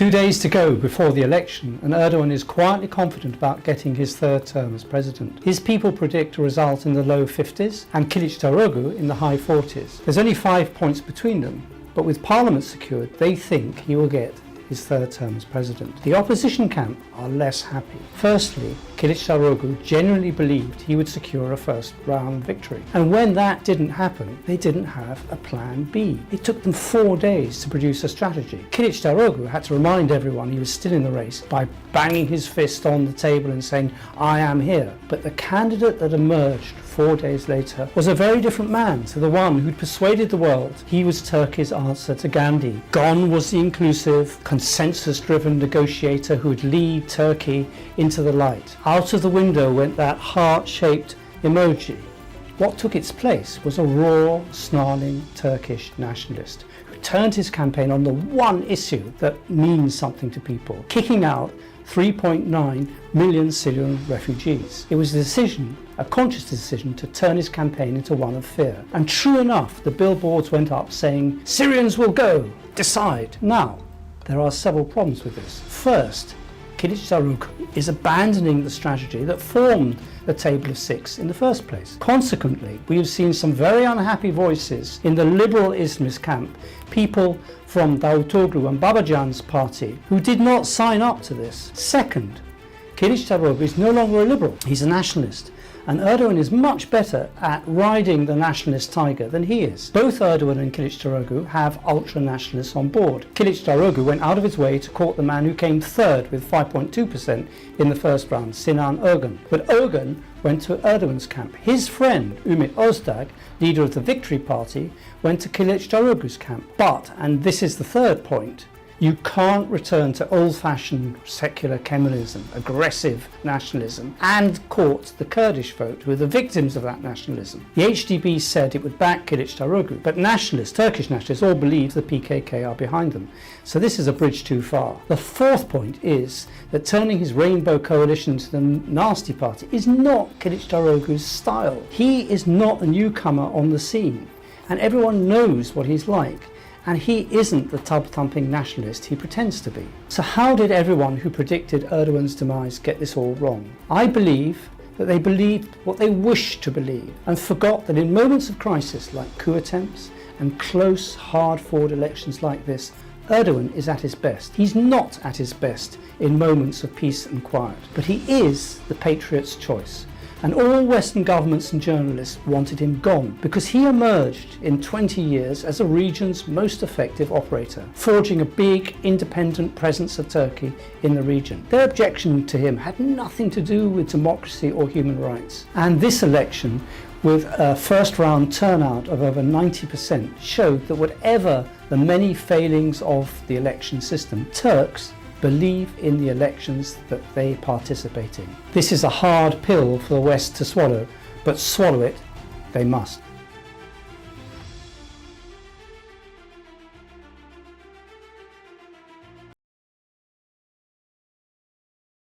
2 days to go before the election, and Erdogan is quietly confident about getting his third term as president. His people predict a result in the low 50s and Kılıçdaroğlu in the high 40s. There's only 5 points between them, but with parliament secured, they think he will get his third term as president. The opposition camp are less happy. Firstly, Kılıçdaroğlu genuinely believed he would secure a first round victory. And when that didn't happen, they didn't have a plan B. It took them 4 days to produce a strategy. Kılıçdaroğlu had to remind everyone he was still in the race by banging his fist on the table and saying, "I am here." But the candidate that emerged 4 days later was a very different man to the one who'd persuaded the world he was Turkey's answer to Gandhi. Gone was the inclusive, consensus-driven negotiator who would lead Turkey into the light. Out of the window went that heart-shaped emoji. What took its place was a raw, snarling Turkish nationalist who turned his campaign on the one issue that means something to people, kicking out 3.9 million Syrian refugees. It was a conscious decision to turn his campaign into one of fear. And true enough, the billboards went up saying, "Syrians will go, decide." Now, there are several problems with this. First, Kılıçdaroğlu is abandoning the strategy that formed the Table of Six in the first place. Consequently, we have seen some very unhappy voices in the liberal Islamist camp, people from Davutoğlu and Babacan's party who did not sign up to this. Second, Kılıçdaroğlu is no longer a liberal, he's a nationalist. And Erdogan is much better at riding the nationalist tiger than he is. Both Erdogan and Kılıçdaroğlu have ultra-nationalists on board. Kılıçdaroğlu went out of his way to court the man who came third with 5.2% in the first round, Sinan Ogan. But Ogan went to Erdogan's camp. His friend, Ümit Özdağ, leader of the Victory Party, went to Kılıçdaroğlu's camp. But, and this is the third point, you can't return to old-fashioned secular Kemalism, aggressive nationalism, and court the Kurdish vote, who are the victims of that nationalism. The HDP said it would back Kılıçdaroğlu, but nationalists, Turkish nationalists, all believe the PKK are behind them. So this is a bridge too far. The fourth point is that turning his rainbow coalition into the nasty party is not Kılıçdaroğlu's style. He is not a newcomer on the scene, and everyone knows what he's like. And he isn't the tub-thumping nationalist he pretends to be. So how did everyone who predicted Erdogan's demise get this all wrong? I believe that they believed what they wished to believe and forgot that in moments of crisis like coup attempts and close, hard-fought elections like this, Erdogan is at his best. He's not at his best in moments of peace and quiet, but he is the patriot's choice. And all Western governments and journalists wanted him gone because he emerged in 20 years as a region's most effective operator, forging a big independent presence of Turkey in the region. Their objection to him had nothing to do with democracy or human rights. And this election, with a first round turnout of over 90%, showed that whatever the many failings of the election system, Turks believe in the elections that they participate in. This is a hard pill for the West to swallow, but swallow it they must.